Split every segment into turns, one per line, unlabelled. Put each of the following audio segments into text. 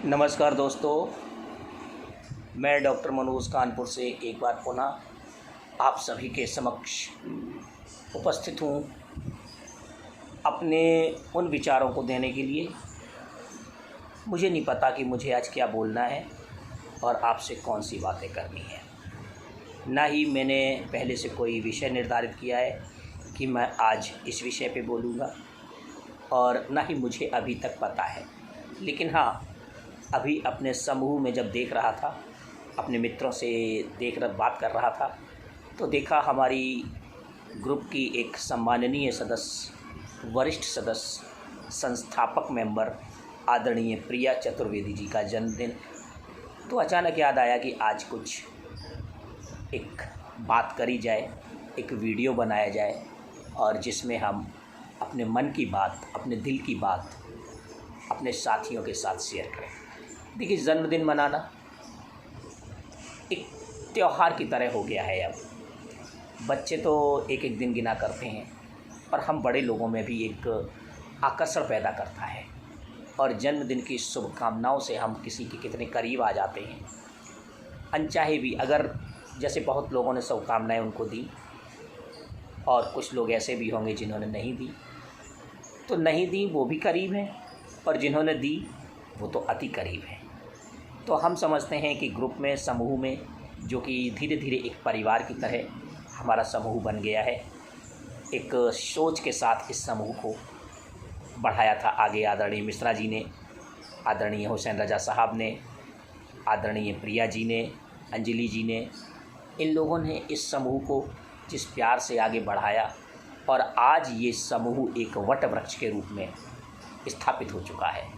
नमस्कार दोस्तों, मैं डॉक्टर मनोज कानपुर से एक बार पुनः आप सभी के समक्ष उपस्थित हूँ अपने उन विचारों को देने के लिए। मुझे नहीं पता कि मुझे आज क्या बोलना है और आपसे कौन सी बातें करनी है। ना ही मैंने पहले से कोई विषय निर्धारित किया है कि मैं आज इस विषय पे बोलूँगा, और ना ही मुझे अभी तक पता है। लेकिन हाँ, अभी अपने समूह में जब देख रहा था, अपने मित्रों से बात कर रहा था, तो देखा हमारी ग्रुप की एक सम्माननीय सदस्य, वरिष्ठ सदस्य, संस्थापक मेंबर आदरणीय प्रिया चतुर्वेदी जी का जन्मदिन। तो अचानक याद आया कि आज कुछ एक बात करी जाए, एक वीडियो बनाया जाए, और जिसमें हम अपने मन की बात, अपने दिल की बात अपने साथियों के साथ शेयर करें। देखिए, जन्मदिन मनाना एक त्यौहार की तरह हो गया है। अब बच्चे तो एक एक दिन गिना करते हैं, पर हम बड़े लोगों में भी एक आकर्षण पैदा करता है, और जन्मदिन की शुभकामनाओं से हम किसी के कितने करीब आ जाते हैं, अनचाहे भी। अगर जैसे बहुत लोगों ने शुभकामनाएं उनको दी, और कुछ लोग ऐसे भी होंगे जिन्होंने नहीं दी, तो नहीं दी वो भी करीब हैं, और जिन्होंने दी वो तो अति करीब हैं। तो हम समझते हैं कि ग्रुप में, समूह में, जो कि धीरे धीरे एक परिवार की तरह हमारा समूह बन गया है, एक सोच के साथ इस समूह को बढ़ाया था आगे आदरणीय मिश्रा जी ने, आदरणीय हुसैन रजा साहब ने, आदरणीय प्रिया जी ने, अंजलि जी ने। इन लोगों ने इस समूह को जिस प्यार से आगे बढ़ाया, और आज ये समूह एक वट वृक्ष के रूप में स्थापित हो चुका है।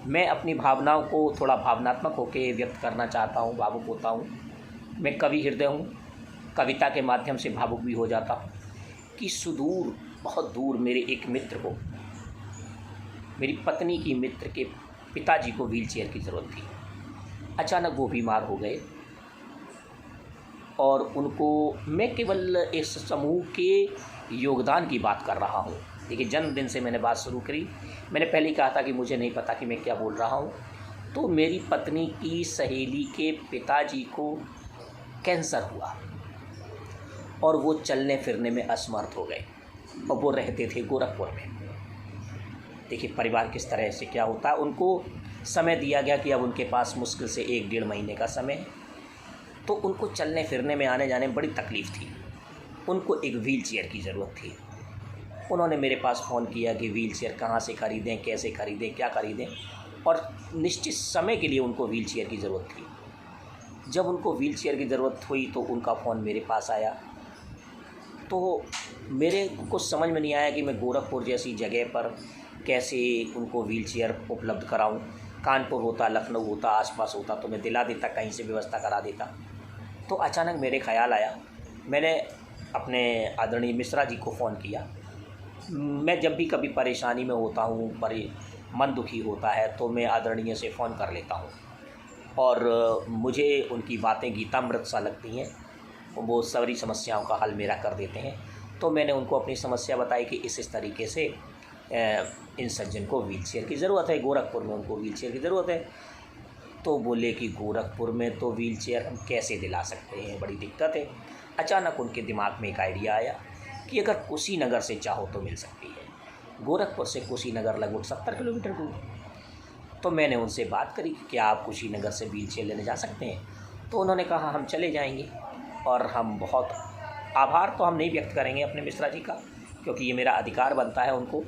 मैं अपनी भावनाओं को थोड़ा भावनात्मक होकर व्यक्त करना चाहता हूँ, भावुक होता हूँ। मैं कवि हृदय हूँ, कविता के माध्यम से भावुक भी हो जाता हूँ कि सुदूर, बहुत दूर मेरे एक मित्र को, मेरी पत्नी की मित्र के पिताजी को व्हीलचेयर की ज़रूरत थी। अचानक वो बीमार हो गए, और उनको, मैं केवल इस समूह के योगदान की बात कर रहा हूँ। देखिए, जन्मदिन से मैंने बात शुरू करी। मैंने पहले ही कहा था कि मुझे नहीं पता कि मैं क्या बोल रहा हूँ। तो मेरी पत्नी की सहेली के पिताजी को कैंसर हुआ, और वो चलने फिरने में असमर्थ हो गए, और वो रहते थे गोरखपुर में। देखिए, परिवार किस तरह से क्या होता है। उनको समय दिया गया कि अब उनके पास मुश्किल से 1-1.5 महीने का समय है, तो उनको चलने फिरने में, आने जाने में बड़ी तकलीफ़ थी। उनको एक व्हीलचेयर की ज़रूरत थी। उन्होंने मेरे पास फ़ोन किया कि व्हीलचेयर कहाँ से ख़रीदें, कैसे ख़रीदें, क्या ख़रीदें, और निश्चित समय के लिए उनको व्हीलचेयर की ज़रूरत थी। जब उनको व्हीलचेयर की ज़रूरत हुई तो उनका फ़ोन मेरे पास आया। तो मेरे को समझ में नहीं आया कि मैं गोरखपुर जैसी जगह पर कैसे उनको व्हीलचेयर उपलब्ध कराऊं। कानपुर होता, लखनऊ होता, आसपास होता तो मैं दिला देता, कहीं से व्यवस्था करा देता। तो अचानक मेरे ख़्याल आया, मैंने अपने आदरणीय मिश्रा जी को फ़ोन किया। मैं जब भी कभी परेशानी में होता हूँ, मन दुखी होता है, तो मैं आदरणीय से फ़ोन कर लेता हूँ, और मुझे उनकी बातें गीतामृत सा लगती हैं। वो सारी समस्याओं का हल मेरा कर देते हैं। तो मैंने उनको अपनी समस्या बताई कि इस तरीके से इन सज्जन को व्हीलचेयर की ज़रूरत है, गोरखपुर में उनको व्हीलचेयर की ज़रूरत है। तो बोले कि गोरखपुर में तो व्हीलचेयर हम कैसे दिला सकते हैं, बड़ी दिक्कत है। अचानक उनके दिमाग में एक आइडिया आया कि अगर कुशीनगर से चाहो तो मिल सकती है। गोरखपुर से कुशीनगर लगभग 70 किलोमीटर दूर। तो मैंने उनसे बात करी कि क्या आप कुशीनगर से व्हीलचेयर लेने जा सकते हैं। तो उन्होंने कहा हम चले जाएंगे, और हम बहुत आभार तो हम नहीं व्यक्त करेंगे अपने मिश्रा जी का, क्योंकि ये मेरा अधिकार बनता है उनको,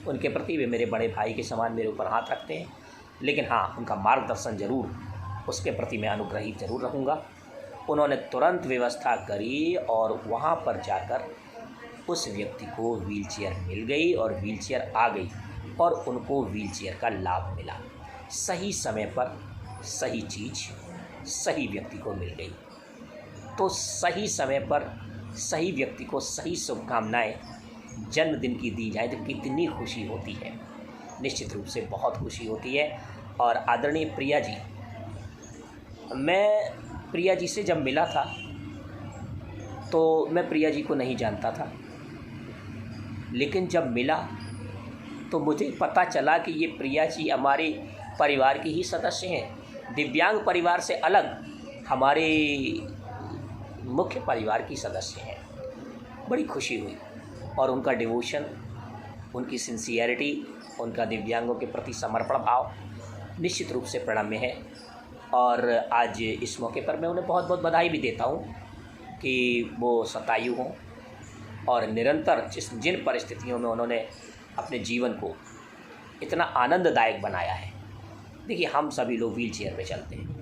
उनके प्रति वे मेरे बड़े भाई के समान मेरे ऊपर हाथ रखते हैं। लेकिन हाँ, उनका मार्गदर्शन ज़रूर, उसके प्रति मैं अनुग्रहित ज़रूर रहूँगा। उन्होंने तुरंत व्यवस्था करी, और वहाँ पर जाकर उस व्यक्ति को व्हीलचेयर मिल गई, और व्हीलचेयर आ गई, और उनको व्हीलचेयर का लाभ मिला। सही समय पर सही चीज़ सही व्यक्ति को मिल गई। तो सही समय पर सही व्यक्ति को सही शुभकामनाएं जन्मदिन की दी जाए तो कितनी खुशी होती है। निश्चित रूप से बहुत खुशी होती है। और आदरणीय प्रिया जी, मैं प्रिया जी से जब मिला था तो मैं प्रिया जी को नहीं जानता था, लेकिन जब मिला तो मुझे पता चला कि ये प्रिया जी हमारे परिवार की ही सदस्य हैं। दिव्यांग परिवार से अलग हमारे मुख्य परिवार की सदस्य हैं। बड़ी खुशी हुई और उनका डिवोशन, उनकी सिंसियरिटी, उनका दिव्यांगों के प्रति समर्पण भाव निश्चित रूप से प्रणम्य है। और आज इस मौके पर मैं उन्हें बहुत बहुत बधाई भी देता हूँ कि वो शतायु हों और निरंतर जिन परिस्थितियों में उन्होंने अपने जीवन को इतना आनंददायक बनाया है। देखिए, हम सभी लोग व्हील चेयर पे चलते हैं,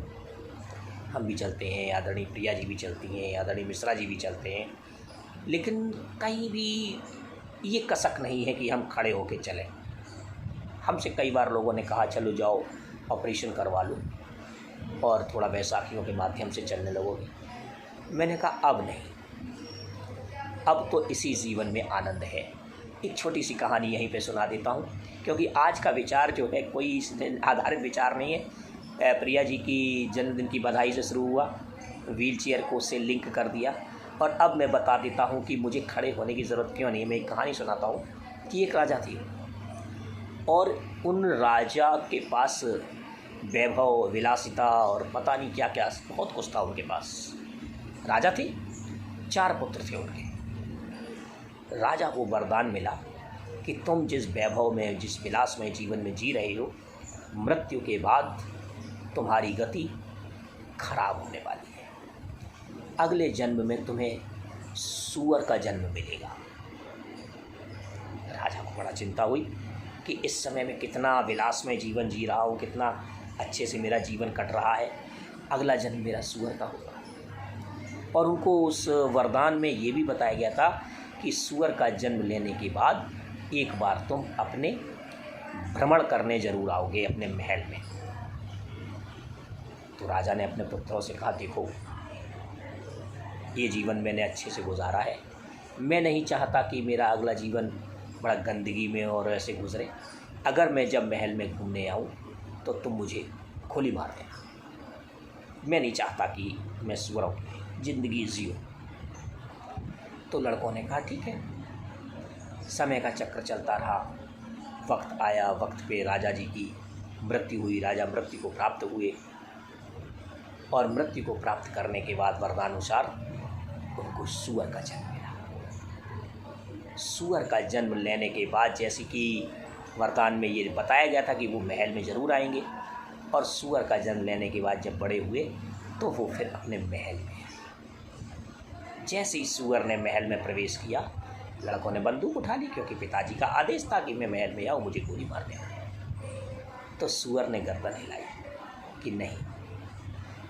हम भी चलते हैं, आदरणीय प्रिया जी भी चलती हैं, आदरणीय मिश्रा जी भी चलते हैं, लेकिन कहीं भी ये कसक नहीं है कि हम खड़े होकर चलें। हमसे कई बार लोगों ने कहा चलो जाओ ऑपरेशन करवा लो और थोड़ा बैसाखियों के माध्यम से चलने लगोगे। मैंने कहा अब नहीं, अब तो इसी जीवन में आनंद है। एक छोटी सी कहानी यहीं पे सुना देता हूँ, क्योंकि आज का विचार जो है कोई इस आधारित विचार नहीं है। प्रिया जी की जन्मदिन की बधाई से शुरू हुआ, व्हील चेयर को उससे लिंक कर दिया, और अब मैं बता देता हूँ कि मुझे खड़े होने की ज़रूरत क्यों नहीं। मैं एक कहानी सुनाता हूँ कि एक राजा थी और उन राजा के पास वैभव, विलासिता और पता नहीं क्या क्या बहुत कुछ था उनके पास। राजा थे, 4 पुत्र थे उनके। राजा को वरदान मिला कि तुम जिस वैभव में, जिस विलास में जीवन में जी रहे हो, मृत्यु के बाद तुम्हारी गति खराब होने वाली है। अगले जन्म में तुम्हें सूअर का जन्म मिलेगा। राजा को बड़ा चिंता हुई कि इस समय में कितना विलास में जीवन जी रहा हूँ, कितना अच्छे से मेरा जीवन कट रहा है, अगला जन्म मेरा सूअर का होगा। और उनको उस वरदान में ये भी बताया गया था कि सूअर का जन्म लेने के बाद एक बार तुम अपने भ्रमण करने जरूर आओगे अपने महल में। तो राजा ने अपने पुत्रों से कहा, देखो ये जीवन मैंने अच्छे से गुजारा है, मैं नहीं चाहता कि मेरा अगला जीवन बड़ा गंदगी में और ऐसे गुजरे। अगर मैं जब महल में घूमने आऊँ तो तुम मुझे गोली मार देना। मैं नहीं चाहता कि मैं सूअरों की ज़िंदगी जीऊँ। तो लड़कों ने कहा ठीक है। समय का चक्र चलता रहा, वक्त आया, वक्त पे राजा जी की मृत्यु हुई, राजा मृत्यु को प्राप्त हुए और मृत्यु को प्राप्त करने के बाद वरदानुसार उनको सूअर का जन्म मिला। सूअर का जन्म लेने के बाद जैसे कि वरदान में ये बताया गया था कि वो महल में ज़रूर आएंगे, और सूअर का जन्म लेने के बाद जब बड़े हुए तो वो फिर अपने महल में। जैसे ही सूअर ने महल में प्रवेश किया, लड़कों ने बंदूक उठा ली, क्योंकि पिताजी का आदेश था कि मैं महल में आऊँ, मुझे गोली मार देना। तो सूअर ने गर्दन हिलाई कि नहीं,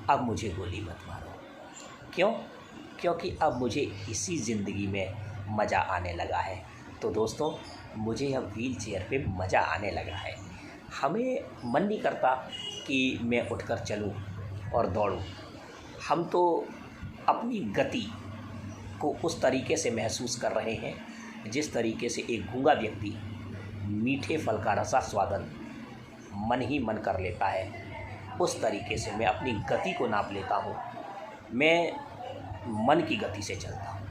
अब मुझे गोली मत मारो। क्यों? क्योंकि अब मुझे इसी ज़िंदगी में मज़ा आने लगा है। तो दोस्तों, मुझे अब व्हील चेयर पे मज़ा आने लगा है। हमें मन नहीं करता कि मैं उठकर चलूं और दौड़ूं। हम तो अपनी गति को उस तरीके से महसूस कर रहे हैं जिस तरीके से एक गूंगा व्यक्ति मीठे फल का रसास्वादन मन ही मन कर लेता है। उस तरीके से मैं अपनी गति को नाप लेता हूँ। मैं मन की गति से चलता हूँ।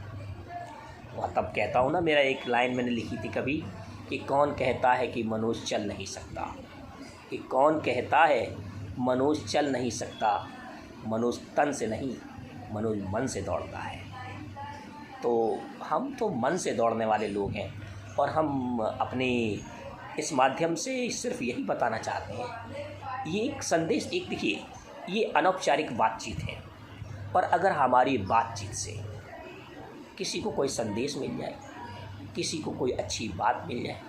वह तब कहता हूँ ना, मेरा एक लाइन मैंने लिखी थी कभी कि कौन कहता है कि मनुष्य चल नहीं सकता, कि कौन कहता है मनुष्य चल नहीं सकता, मनुष्य तन से नहीं, मनुष्य मन से दौड़ता है। तो हम तो मन से दौड़ने वाले लोग हैं, और हम अपने इस माध्यम से सिर्फ यही बताना चाहते हैं। ये एक संदेश, एक देखिए, ये अनौपचारिक बातचीत है, और अगर हमारी बातचीत से किसी को कोई संदेश मिल जाए, किसी को कोई अच्छी बात मिल जाए,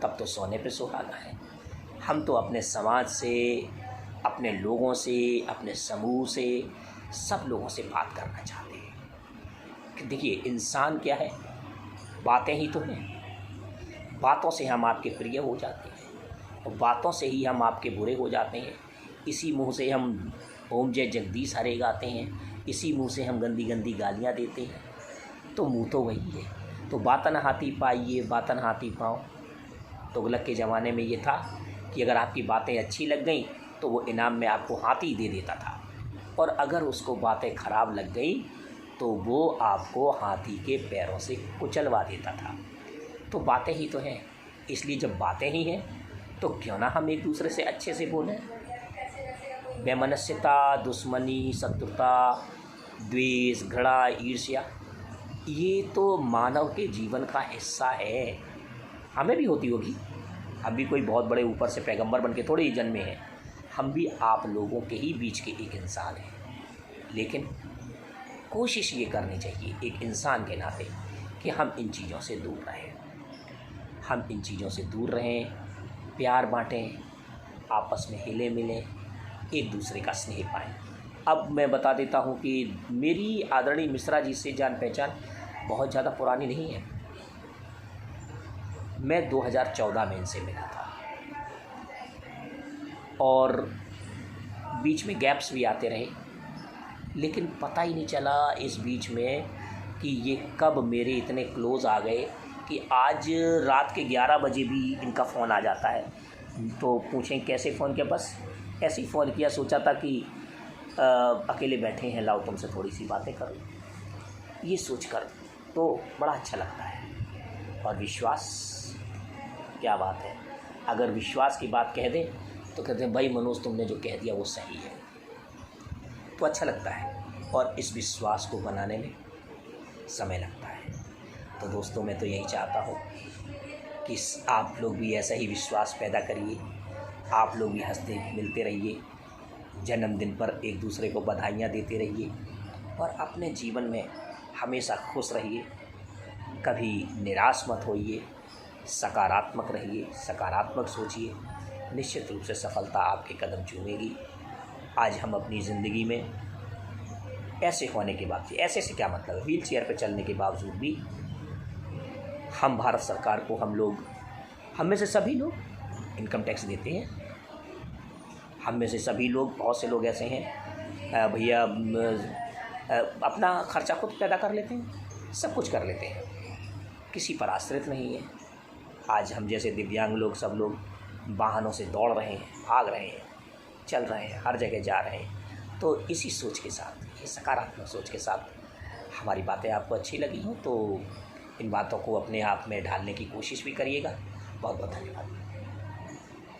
तब तो सोने पे सुहागा है। हम तो अपने समाज से, अपने लोगों से, अपने समूह से, सब लोगों से बात करना चाहते हैं कि देखिए, इंसान क्या है, बातें ही तो हैं। बातों से हम आपके प्रिय हो जाते हैं और बातों से ही हम आपके बुरे हो जाते हैं। इसी मुंह से हम ओम जय जगदीश हरे गाते हैं, इसी मुंह से हम गंदी गंदी गालियाँ देते हैं। तो मुँह तो वही है। तो बातन हाथी पाइए, बातन हाथी पाओ। तुगलक के ज़माने में ये था कि अगर आपकी बातें अच्छी लग गई तो वो इनाम में आपको हाथी दे देता था, और अगर उसको बातें ख़राब लग गई तो वो आपको हाथी के पैरों से कुचलवा देता था। तो बातें ही तो हैं, इसलिए जब बातें ही हैं तो क्यों ना हम एक दूसरे से अच्छे से बोलें। वैमनस्यता, दुश्मनी, शत्रुता, द्वेष, घृणा, ईर्ष्या, ये तो मानव के जीवन का हिस्सा है। हमें भी होती होगी, हम भी कोई बहुत बड़े ऊपर से पैगंबर बन के थोड़े ही जन्मे हैं, हम भी आप लोगों के ही बीच के एक इंसान हैं। लेकिन कोशिश ये करनी चाहिए एक इंसान के नाते कि हम इन चीज़ों से दूर रहें, हम इन चीज़ों से दूर रहें, प्यार बाँटें, आपस में हिले मिलें, एक दूसरे का स्नेह पाएँ। अब मैं बता देता हूँ कि मेरी आदरणीय मिश्रा जी से जान पहचान बहुत ज़्यादा पुरानी नहीं है। मैं 2014 में इनसे मिला था और बीच में गैप्स भी आते रहे, लेकिन पता ही नहीं चला इस बीच में कि ये कब मेरे इतने क्लोज़ आ गए कि आज रात के 11 बजे भी इनका फ़ोन आ जाता है। तो पूछें कैसे फ़ोन किया? बस ऐसे ही फ़ोन किया, सोचा था कि अकेले बैठे हैं, लाओ तुमसे थोड़ी सी बातें करो, ये सोचकर तो बड़ा अच्छा लगता है। और विश्वास, क्या बात है, अगर विश्वास की बात कह दें तो कहते हैं भाई मनोज तुमने जो कह दिया वो सही है, तो अच्छा लगता है। और इस विश्वास को बनाने में समय लगता है। तो दोस्तों, मैं तो यही चाहता हूँ कि आप लोग भी ऐसा ही विश्वास पैदा करिए, आप लोग भी हंसते मिलते रहिए, जन्मदिन पर एक दूसरे को बधाइयाँ देते रहिए और अपने जीवन में हमेशा खुश रहिए, कभी निराश मत होइए, सकारात्मक रहिए, सकारात्मक सोचिए, निश्चित रूप से सफलता आपके कदम चूमेगी। आज हम अपनी ज़िंदगी में ऐसे होने के बावजूद, ऐसे से क्या मतलब, व्हील चेयर पर चलने के बावजूद भी हम भारत सरकार को, हम में से सभी लोग इनकम टैक्स देते हैं। हम में से सभी लोग, बहुत से लोग ऐसे हैं भैया अपना खर्चा खुद पैदा कर लेते हैं, सब कुछ कर लेते हैं, किसी पर आश्रित नहीं है। आज हम जैसे दिव्यांग लोग, सब लोग वाहनों से दौड़ रहे हैं, भाग रहे हैं, चल रहे हैं, हर जगह जा रहे हैं। तो इसी सोच के साथ, ये सकारात्मक सोच के साथ हमारी बातें आपको अच्छी लगी हों तो इन बातों को अपने आप में ढालने की कोशिश भी करिएगा। बहुत बहुत धन्यवाद।